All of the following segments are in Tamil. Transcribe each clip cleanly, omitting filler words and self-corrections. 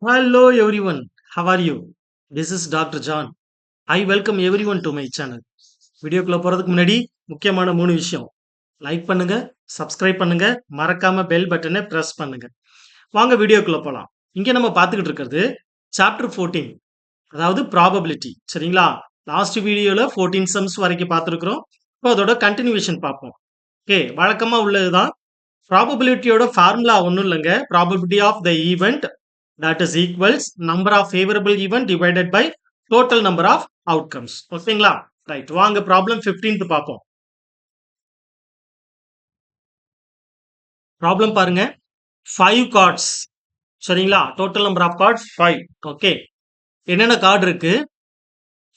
Hello everyone, how are you? This is Dr. John. I welcome everyone to my channel. வீடியோக்குள்ள போறதுக்கு முன்னாடி முக்கியமான 3 விஷயம். லைக் பண்ணுங்க, சப்ஸ்கிரைப் பண்ணுங்க, மறக்காம பெல் பட்டனை பிரஸ் பண்ணுங்க. வாங்க வீடியோக்குள்ள போலாம். இங்க நம்ம பார்த்துக்கிட்டு இருக்கிறது சாப்டர் 14. அதாவது ப்ராபபிலிட்டி. சரிங்களா? லாஸ்ட் வீடியோல 14 சம்ஸ் வரைக்கும் பார்த்திருக்கிறோம். இப்போ அதோட கன்டினியூவேஷன் பார்ப்போம். ஓகே, வழக்கமா உள்ளதுதான். ப்ராபபிலிட்டியோட ஃபார்முலா ஒண்ணும் இல்லைங்க. Probability of the event that is equals number of favorable event divided by total number of outcomes. ஓகேங்களா? ரைட், வாங்க ப்ராப்ளம் 15 பார்ப்போம். ப்ராப்ளம் பாருங்க. 5 cards. சரிங்களா? Total number of cards 5. Okay, என்னென்ன கார்டு இருக்கு?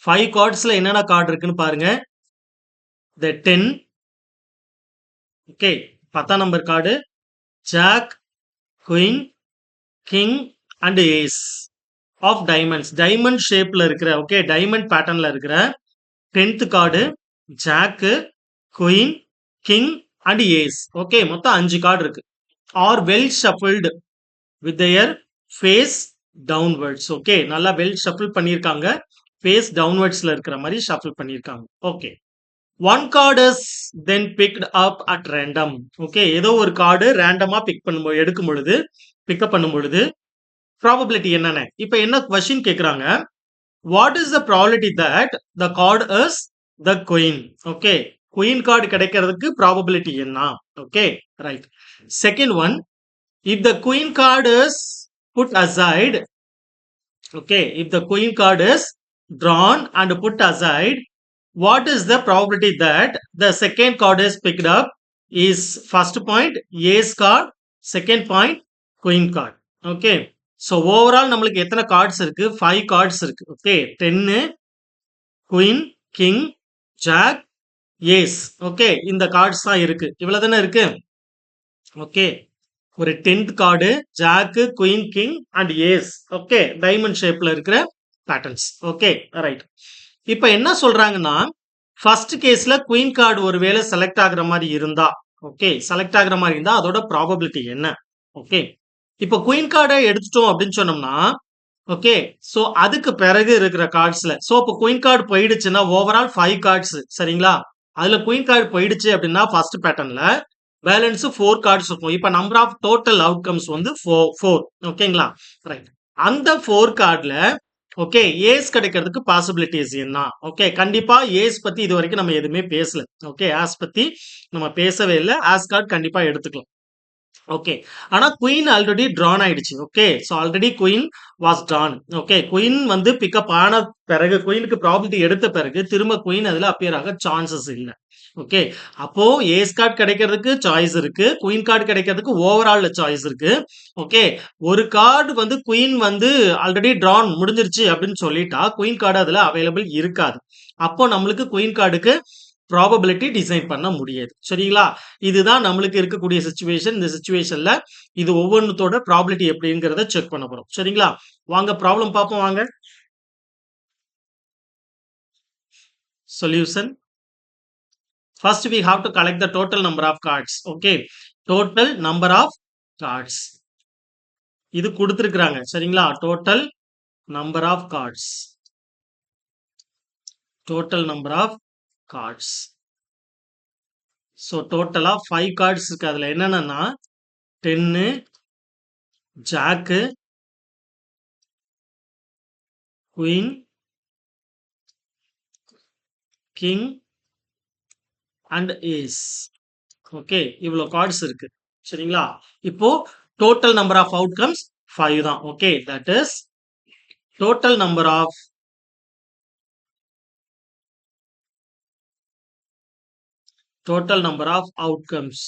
5 cardsல என்னென்ன கார்டு இருக்குன்னு பாருங்க. the 10. ஓகே, 10ஆம் number card jack, queen, king and ace of diamonds. Diamond ஷேப்ல இருக்கிற, ஓகே, டைமண்ட் பேட்டர்ன்ல இருக்கிற 10th card jack, queen, king and ace. Okay, மொத்தம் 5 கார்டு இருக்கு. Are well shuffled with their face downwards. Okay, நல்லா வெல் ஷஃபிள் பண்ணியிருக்காங்க. ஃபேஸ் டவுன்வர்ட்ஸ்ல இருக்கிற மாதிரி ஷஃபிள் பண்ணியிருக்காங்க. Okay, one card is then picked up at random. Okay, ஏதோ ஒரு கார்டு ரேண்டமா எடுக்கும் பொழுது, பிக்கப் பண்ணும் பொழுது ப்ராபபிலிட்டி என்னென்ன? இப்ப என்ன கொஸ்டின் கேக்குறாங்க? What is the probability that the card is the queen? Okay, queen card கிடைக்கிறதுக்கு ப்ராபபிலிட்டி என்ன? Okay, right. Second one, if the queen card is put aside, okay, if the queen card is drawn and put aside, what is the probability that the second card is picked up? Is first point ace card, second point queen card. Okay, so overall நம்மளுக்கு எத்தனை cards இருக்கு? 5 cards இருக்கு. Okay, 10, queen, king, jack, ace. Okay, இந்த cards தான் இருக்கு. இவ்வளவு தானே இருக்கு. ஓகே, ஒரு 10th card jack, queen, king and ace. Okay, diamond ஷேப்ல இருக்கிற பேட்டர்ன்ஸ். Okay, right. இப்போ என்ன சொல்றாங்கன்னா, ஃபர்ஸ்ட் கேஸ்ல குயின் கார்டு ஒருவேளை செலக்ட் ஆகுற மாதிரி இருந்தா, ஓகே, செலக்ட் ஆகுற மாதிரி இருந்தா அதோட ப்ராபபிலிட்டி என்ன? ஓகே, இப்போ குயின் கார்டை எடுத்துட்டோம் அப்படின்னு சொன்னோம்னா, ஓகே, சோ அதுக்கு பிறகு இருக்கிற கார்ட்ஸ்ல, சோ இப்போ குயின் கார்டு போயிடுச்சுன்னா ஓவரால் 5 கார்ட்ஸ். சரிங்களா? அதுல குயின் கார்டு போயிடுச்சு அப்படின்னா ஃபர்ஸ்ட் பேட்டர்ன்ல பேலன்ஸ் 4 கார்ட்ஸ் இருக்கும். இப்ப நம்பர் ஆஃப் டோட்டல் அவுட்கம்ஸ் வந்து 4. ஓகேங்களா? ரைட். அந்த 4 கார்டுல ஓகே, ஏஸ் கிடைக்கிறதுக்கு பாசிபிலிட்டிஸ் என்ன? ஓகே, கண்டிப்பா ஏஸ் பத்தி இது வரைக்கும் நம்ம எதுவுமே பேசல. ஓகே, ஆஸ் பத்தி நம்ம பேசவே இல்லை. ஆஸ் கார்டு கண்டிப்பா எடுத்துக்கலாம். ஓகே, ஆனா குயின் ஆல்ரெடி டிரான் ஆயிடுச்சு. Okay, so already queen was drone. Okay, queen வந்து பிக்கப் ஆன பிறகு, குயினுக்கு ப்ராபபிலிட்டி எடுத்த பிறகு திரும்ப குயின் அதுல அப்பியர் ஆக சான்சஸ் இல்ல. ஓகே, அப்போ ஏஸ் கார்டு கிடைக்கிறதுக்கு சாய்ஸ் இருக்கு, குயின் கார்டு கிடைக்கிறதுக்கு ஓவரால் சாய்ஸ் இருக்கு. ஓகே, ஒரு கார்டு வந்து குயின் வந்து ஆல்ரெடி டிரான் முடிஞ்சிருச்சு அப்படின்னு சொல்லிட்டா குயின் கார்டு அதுல அவைலபிள் இருக்காது. அப்போ நம்மளுக்கு குயின் கார்டுக்கு ப்ராபபிலிட்டி டிசைன் பண்ண முடியாது. சரிங்களா? இதுதான் நம்மளுக்கு இருக்கக்கூடிய சிச்சுவேஷன். இந்த சிச்சுவேஷன்ல இது ஒவ்வொன்றுத்தோட ப்ராபபிலிட்டி எப்படிங்கிறத செக் பண்ண போறோம். சரிங்களா? வாங்க ப்ராப்ளம் பார்ப்போம். வாங்க. Solution. First we have to collect the total number of cards. Okay, total number of cards. இது கொடுத்திருக்காங்க. சரிங்களா? total number of cards. Total number of cards. So total of 5 cards இருக்கு. அதுல என்னன்னா 10, jack, queen, king and ace. Okay, இவ்வளவு கார்ட்ஸ் இருக்கு. சரிங்களா? இப்போ டோட்டல் நம்பர் ஆஃப் அவுட்கம்ஸ் 5 தான். Okay, that is total number of outcomes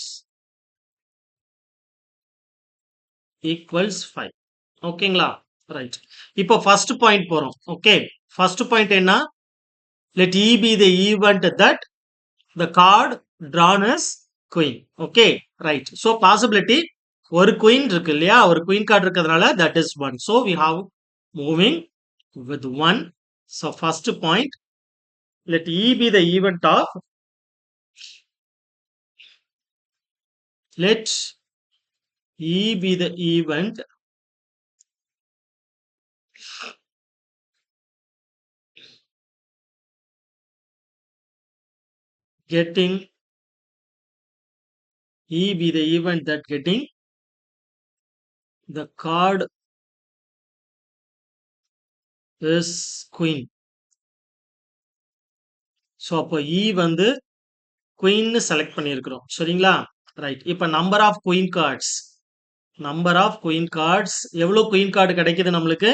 equals 5. ஓகேங்களா? ரைட். இப்போ ஃபர்ஸ்ட் பாயிண்ட் போறோம். ஓகே, ஃபர்ஸ்ட் பாயிண்ட் என்ன? let E be the event that the card drawn is queen. Okay, right. So possibility ஒரு queen இருக்கு இல்லையா? ஒரு queen card இருக்கிறதுனால that is 1. So we have moving with 1. So first point, let E be the event of, let E be the event getting E be the event that getting the card is queen. So அப்போ E வந்து குயின்னு செலக்ட் பண்ணியிருக்கிறோம் சரிங்களா ரைட் இப்போ number of queen cards number of queen cards எவ்வளோ குயின் கார்டு கிடைக்குது நம்மளுக்கு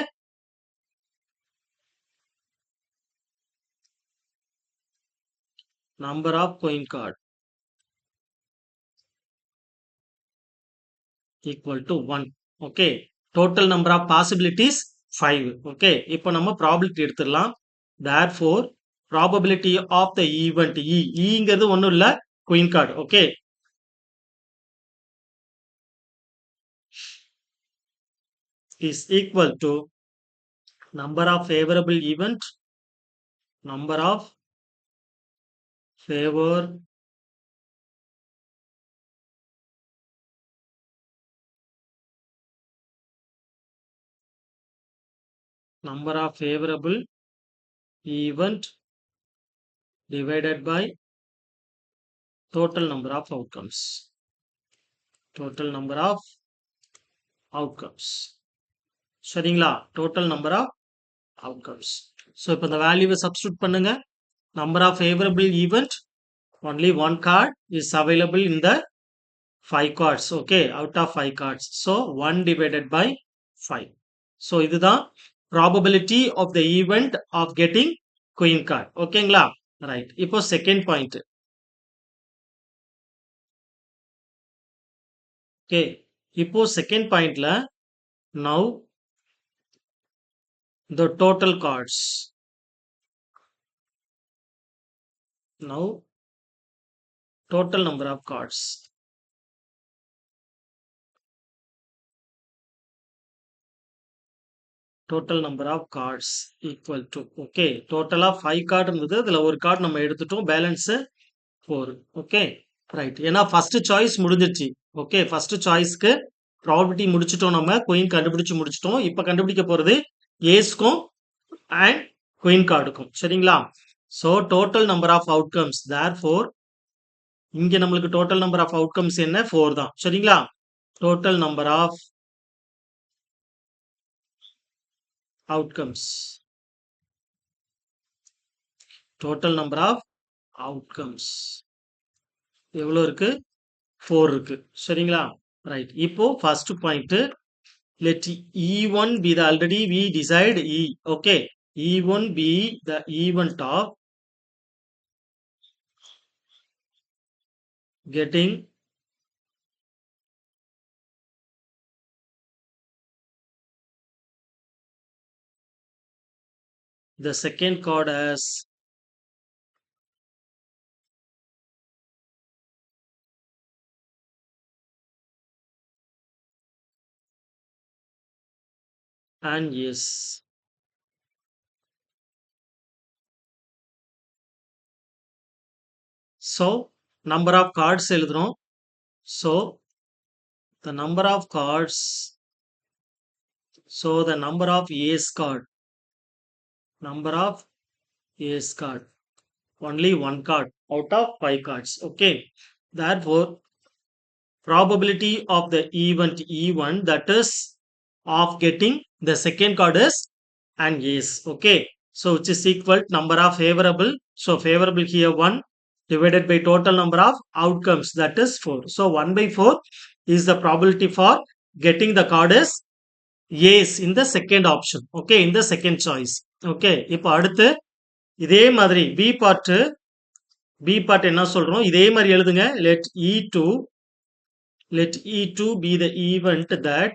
number of queen card equal to 1 okay total number of possibilities 5 okay இப்போ நம்ம ப்ராபபிலிட்டி எடுத்துடலாம் therefore probability of the event ங்கிறது ஒன்றும் இல்லை queen card okay is equal to number of favorable event number of favor number of favorable event divided by total number of outcomes total number of outcomes சரிங்களா total number of outcomes so இப்போ இந்த வேல்யூவை சப்ஸ்டிட்யூட் பண்ணுங்க number of favorable event only one card is available in the 5 cards okay out of 5 cards so 1 divided by 5 so இதுதான் probability of the event of getting queen card ஓகேங்களா ரைட் இப்போ செகண்ட் பாயிண்ட் ஓகே இப்போ செகண்ட் பாயிண்ட்ல now the total cards now total number of cards total number of cards equal to okay total of 5 card இருந்தது அதுல ஒரு கார்டு நம்ம எடுத்துட்டோம் பேலன்ஸ் 4 ஓகே ரைட் ஏன்னா ஃபர்ஸ்ட் சாய்ஸ் முடிஞ்சிருச்சு ஓகே ஃபர்ஸ்ட் சாய்ஸ்க்கு ப்ராபபிலிட்டி முடிச்சிட்டோம் நம்ம குயின் கண்டுபிடிச்சு முடிச்சிட்டோம் இப்போ கண்டுபிடிக்க போறது ஏஸ்க்கும் அண்ட் குயின் கார்டுக்கும் சரிங்களா so total number of outcomes therefore இங்க நம்மளுக்கு டோட்டல் நம்பர் ஆஃப் அவுட்கம்ஸ் என்ன 4 தான் சரிங்களா total number of outcomes total number of outcomes எவ்வளோ இருக்கு 4 இருக்கு சரிங்களா ரைட் இப்போ first point let E1 be the already we decide E okay E1 be the event of getting the second card as and yes so number of cards எழுதுறோம் so the number of cards so the number of ace card number of ace card only one card out of 5 cards okay therefore probability of the event E1 that is of getting the second card is and ace okay so which is equal to number of favorable so favorable here 1 divided by total number of outcomes that is 4 so 1 by 4 is the probability for getting the card is ace in the second option okay in the second choice okay இப்போ அடுத்து இதே மாதிரி B part என்ன சொல்றோம் இதே மாதிரி எழுதுங்க let E2 be the event that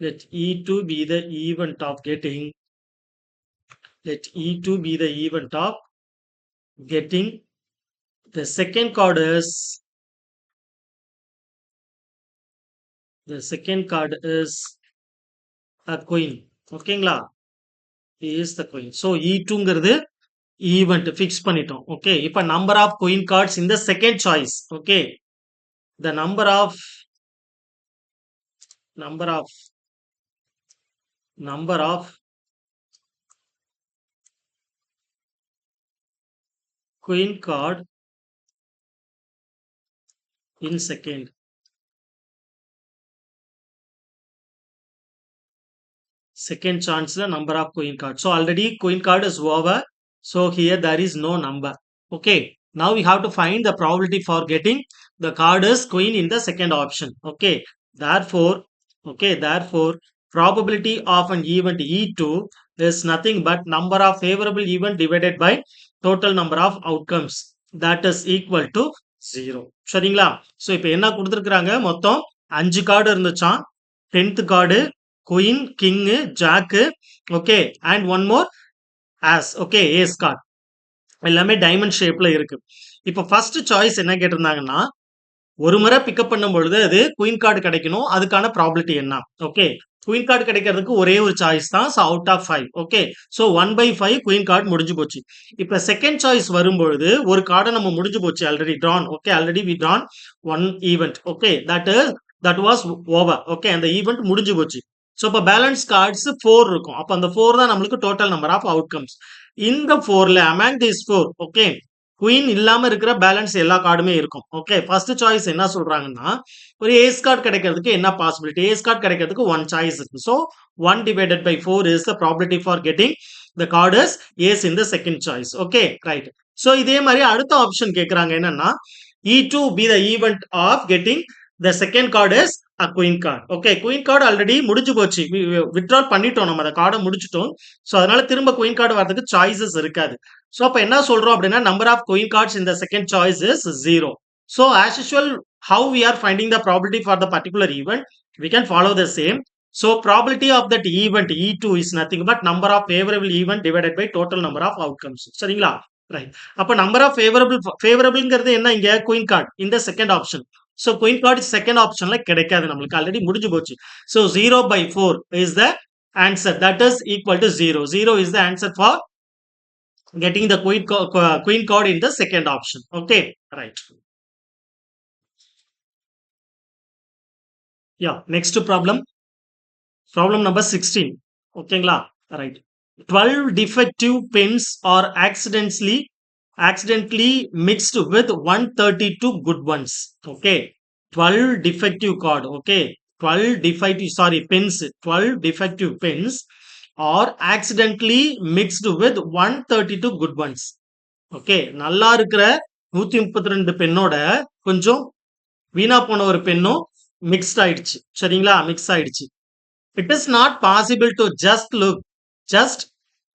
let E2 be the event of getting let E2 be the event of getting the second card is a queen ஓகேங்களா is the queen so E2ங்கிறது ஈவெண்ட் ஃபிக்ஸ் பண்ணிட்டோம் ஓகே இப்போ நம்பர் ஆஃப் குயின் கார்ட்ஸ் இந்த second choice okay the number of queen card in second chance the number of queen card. So already queen card is over. So here there is no number. Okay. Now we have to find the probability for getting the card is queen in the second option. Okay. Therefore, therefore probability of an event E2 is nothing but number of favorable event divided by total number of outcomes. That is equal to 0. சரிங்களா? So இப்போ என்ன கொடுத்திருக்கிறாங்க மொத்தம் 5 கார்டு இருந்துச்சாம். 10th card queen, king, jack, okay, and one more ace, okay, ace card எல்லாமே டைமண்ட் ஷேப்ல இருக்கு. இப்போ ஃபர்ஸ்ட் சாய்ஸ் என்ன கேட்டிருந்தாங்கன்னா ஒரு முறை பிக்கப் பண்ணும் பொழுது அது குயின் கார்டு கிடைக்கணும். அதுக்கான ப்ராபிலிட்டி என்ன? ஓகே, குயின் கார்டு கிடைக்கிறதுக்கு ஒரே ஒரு சாய்ஸ் தான். So out of 5. Okay, so 1/5 queen card முடிஞ்சு போச்சு. இப்போ செகண்ட் சாய்ஸ் வரும்பொழுது ஒரு கார்டை நம்ம முடிஞ்சு போச்சு already drawn. Okay, already we drawn one event. Okay, that was over. Okay, அந்த ஈவெண்ட் முடிஞ்சு போச்சு. ஸோ இப்போ பேலன்ஸ் கார்ட்ஸ் 4 இருக்கும். அப்போ அந்த 4 தான் நம்மளுக்கு டோட்டல் நம்பர் ஆஃப் அவுட்கம்ஸ். இந்த 4ல அமேங் திஸ் 4, ஓகே, குயின் இல்லாம இருக்கிற பேலன்ஸ் எல்லா கார்டுமே இருக்கும். ஓகே, ஃபர்ஸ்ட் சாய்ஸ் என்ன சொல்றாங்கன்னா ஒரு ஏஸ் கார்டு கிடைக்கிறதுக்கு என்ன பாசிபிலிட்டி? ஏஸ் கார்டு கிடைக்கிறதுக்கு ஒன் சாய்ஸ் இருக்கு. So 1 divided by 4 is the probability for getting the card is ace in the second choice. Okay, right. So இதே மாதிரி அடுத்த ஆப்ஷன் கேட்கறாங்க என்னன்னா E2 be the event of getting the second card is a queen card. Okay, queen card already முடிஞ்சு போச்சு. வித்ட்ரால் பண்ணிட்டோம், நம்ம அந்த கார்டை முடிச்சிட்டோம். ஸோ அதனால திரும்ப குயின் கார்டு வரதுக்கு சாய்ஸஸ் இருக்காது. ஸோ அப்போ என்ன சொல்றோம் அப்படின்னா number of queen cards in the second choice is 0. So as usual, how we are finding the probability for the particular event, we can follow the same. So probability of that event E2 is nothing but number of favorable event divided by total number of outcomes. சரிங்களா? ரைட். அப்ப நம்பர் ஆஃப் ஃபேவரபிள்ங்கிறது என்ன? இங்க குயின் கார்டு இந்த second option. So queen card second ஆப்ஷன்ல கிடைக்காது, நம்மளுக்கு ஆல்ரெடி முடிஞ்சு போச்சு. So 0/4 is the answer. That is equal to 0. 0 is the answer for getting the queen card in the second option. Okay, right. Yeah, next problem number 16. ஓகேங்களா? Right. 12 defective pens are accidentally mixed with 132 good ones. Okay, 12 defective card. Okay, 12 defective pens are accidentally mixed with 132 good ones. Okay, நல்லா இருக்கிற 132 பெண்ணோட கொஞ்சம் வீணா போன ஒரு பெண்ணும் மிக்ஸ்ட் ஆயிடுச்சு. சரிங்களா? மிக்ஸ் ஆயிடுச்சு. It is not possible to just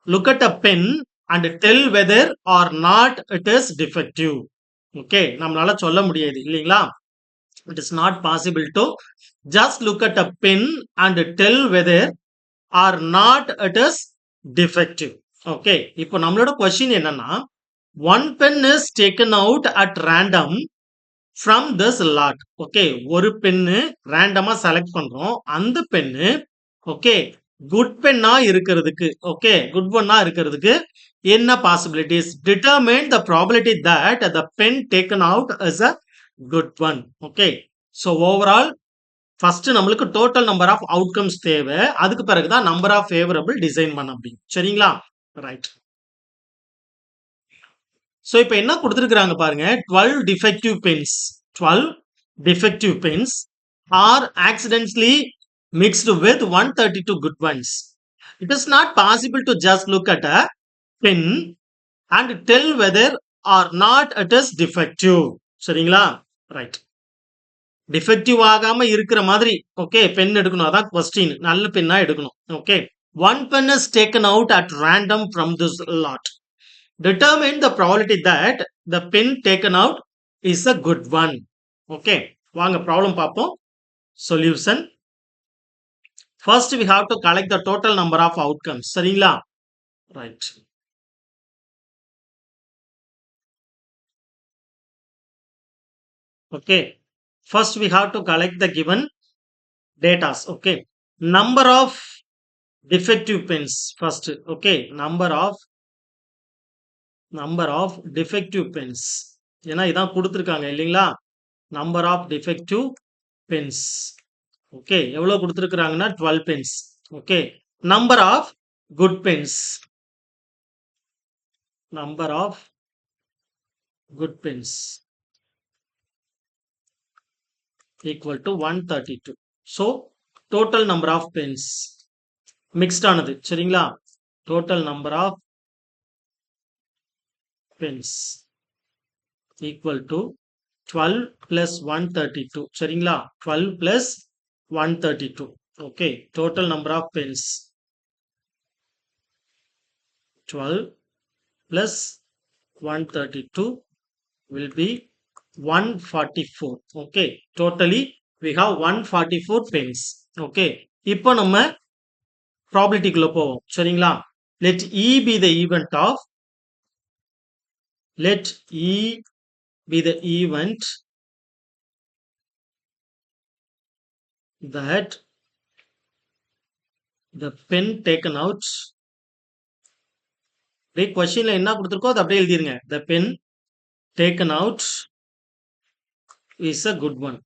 look at a pen and tell whether or not it is defective. Okay, நம்மளால சொல்ல முடியாது இல்லைங்களா? It is not possible to just look at a pen and tell whether or not it is defective. Okay, இப்போ நம்மளோட கொஸ்டின் என்னன்னா one pen is taken out at random from this lot. Okay, ஒரு பென்னு ரேண்டமா செலக்ட் பண்றோம். அந்த பென்னு ஓகே குட் பென்னா இருக்கிறதுக்கு, ஓகே, குட் பென்னா இருக்கிறதுக்கு என்ன possibilities? Determine the probability that the pen taken out is a good one. Okay, so overall first நம்மளுக்கு டோட்டல் நம்பர் ஆஃப் அவுட்கம்ஸ் தேவை. அதுக்கு பிறகுதான் நம்பர் ஆஃப் ஃபேவரபிள் டிசைன் பண்ண முடியும். சரிங்களா? ரைட். ஸோ இப்போ என்ன கொடுத்துருக்காங்க பாருங்க, 12 defective pens are accidentally mixed with 132 good ones. It is not possible to just look at a pen and tell whether or not it is defective. சரிங்களா? ரைட். டிஃபெக்டிவ் ஆகாம இருக்கிற மாதிரி ஓகே பென் எடுக்கணும். அதான் கொஸ்டின். நல்ல பென்னா எடுக்கணும். Okay, one pen is taken out at random from this lot. Determine the probability that the pen taken out is a good one. Okay, வாங்க ப்ராப்ளம் பார்ப்போம். Solution. First we have to collect the total number of outcomes. சரிங்களா? Right. Okay, first we have to collect the given data. Okay, number of defective pens first. Okay, number of defective pens. ஏன்னா இதான் கொடுத்துருக்காங்க இல்லைங்களா? Number of defective pens. Okay, எவ்வளவு கொடுத்துருக்காங்கன்னா 12 pens. Okay, number of good pens. Number of good pens. equal to 132. So total number of pens mixed ஆனது சரிங்களா total number of pens equal to 12 plus 132 சரிங்களா 12 plus 132. Okay, total number of pens 12 plus 132 will be 144. Okay, totally we have 144 pens. Okay, இப்போ நம்ம probability குள்ள போவோம் சரிங்களா let E be the event of let E be the event that the pen taken out அப்படியே கொஸ்டின்ல என்ன கொடுத்துருக்கோ அதை அப்படியே எழுதிருங்க the pen taken out is a good one.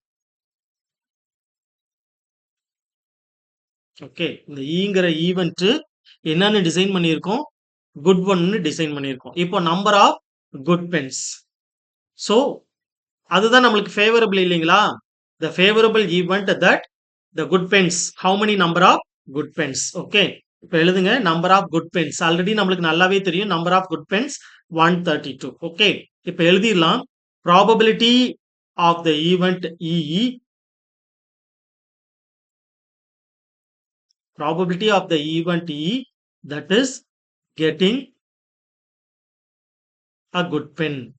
Okay இந்த ஈங்கிற ஈவெண்ட் என்னன்னு டிசைன் பண்ணியிருக்கோம் குட் ஒன்னு டிசைன் பண்ணியிருக்கோம் இப்போ number of good pens so அதுதான் நம்மளுக்கு ஃபேவரபிள் இல்லைங்களா the favourable event that the good pens how many number of good pens okay இப்போ எழுதுங்க number of good pens already நம்மளுக்கு நல்லாவே தெரியும் number of good pens 132 okay இப்போ எழுதிடலாம் probability of the event E probability of the event E that is getting a good pen,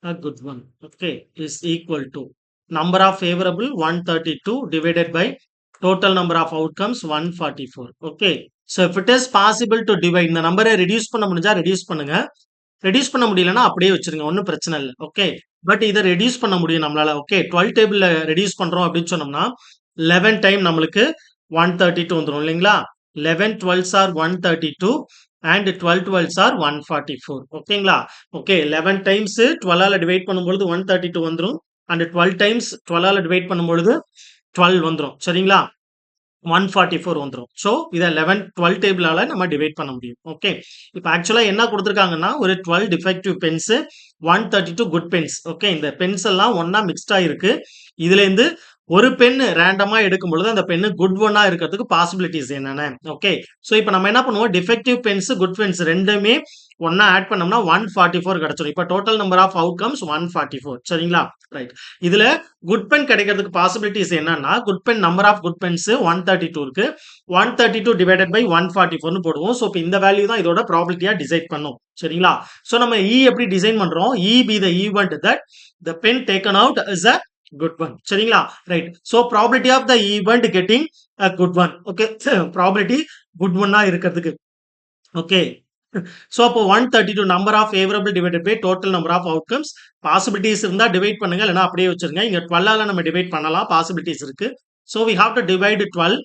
a good one, okay, is equal to number of favorable 132 divided by total number of outcomes 144. Okay, so if it is possible to divide இந்த நம்பரை reduce பண்ண முடிஞ்சா reduce பண்ணுங்க ரெடியூஸ் பண்ண முடியலன்னா அப்படியே வச்சிருங்க ஒன்றும் பிரச்சனை இல்லை ஓகே பட் இதை ரெடியூஸ் பண்ண முடியும் நம்மளால ஓகே 12 டேபிள்ல ரெடியூஸ் பண்றோம் அப்படின்னு சொன்னோம்னா 11 டைம் நம்மளுக்கு 132 வந்துடும் இல்லைங்களா 11 12s are 132 and 12 12s are 144 ஓகேங்களா ஓகே 11 டைம்ஸ் 12ஆல டிவைட் பண்ணும்பொழுது 132 வந்துடும் and 12 டைம்ஸ் 12ஆல டிவைட் பண்ணும்பொழுது 12 வந்துடும் சரிங்களா 144 வந்துடும் ஸோ இதை 12 டேபிளால நம்ம டிவைட் பண்ண முடியும் ஓகே இப்போ ஆக்சுவலா என்ன கொடுத்துருக்காங்கன்னா ஒரு 12 defective pens 132 good pens okay இந்த பென்ஸ் எல்லாம் ஒன்னா மிக்ஸ்டா இருக்கு இதுல இருந்து ஒரு பென் ரேண்டமா எடுக்கும் பொழுது அந்த பென் குட் ஒன்னா இருக்கிறதுக்கு பாசிபிலிட்டிஸ் என்னென்ன ஓகே ஸோ இப்போ நம்ம என்ன பண்ணுவோம் டிஃபெக்டிவ் பென்ஸ் குட் பென்ஸ் ரெண்டுமே ஒன்னா ஆட் பண்ணோம்னா 144 கிடைச்சிடும் இப்போ டோட்டல் நம்பர் ஆஃப் அவுட்கம்ஸ் 144 சரிங்களா ரைட் இதுல குட் பென் கிடைக்கிறதுக்கு பாசிபிலிட்டிஸ் என்னன்னா good pen number of good pens 132 இருக்கு 132 டிவைடட் பை 144 போடுவோம் ஸோ இப்போ இந்த வேல்யூ தான் இதோட ப்ராபபிலிட்டியா டிசைட் பண்ணும் சரிங்களா ஸோ நம்ம இ எப்படி டிசைன் பண்றோம் E be the event that the pen taken out is a good one சரிங்களா right so probability of the event getting a good one okay probability good ஒன்னா இருக்கிறதுக்கு ஓகே ஸோ அப்போ 132 number of favourable divided by total number of outcomes possibilities இருந்தால் டிவைட் பண்ணுங்க இல்லைனா அப்படியே வச்சிருங்க இங்க 12ஆல நம்ம டிவைட் பண்ணலாம் பாசிபிலிட்டிஸ் இருக்கு so we have to divide 12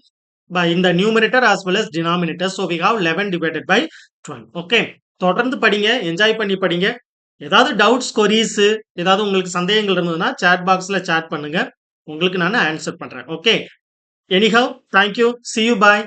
by in the numerator as well as denominator so we have 11 divided by 12 okay தொடர்ந்து படிங்க என்ஜாய் பண்ணி படிங்க ஏதாவது டவுட்ஸ் கொரீஸ் ஏதாவது உங்களுக்கு சந்தேகங்கள் இருந்ததுன்னா சாட் பாக்ஸ்ல சாட் பண்ணுங்க உங்களுக்கு நான் ஆன்சர் பண்றேன் okay anyhow thank you see you bye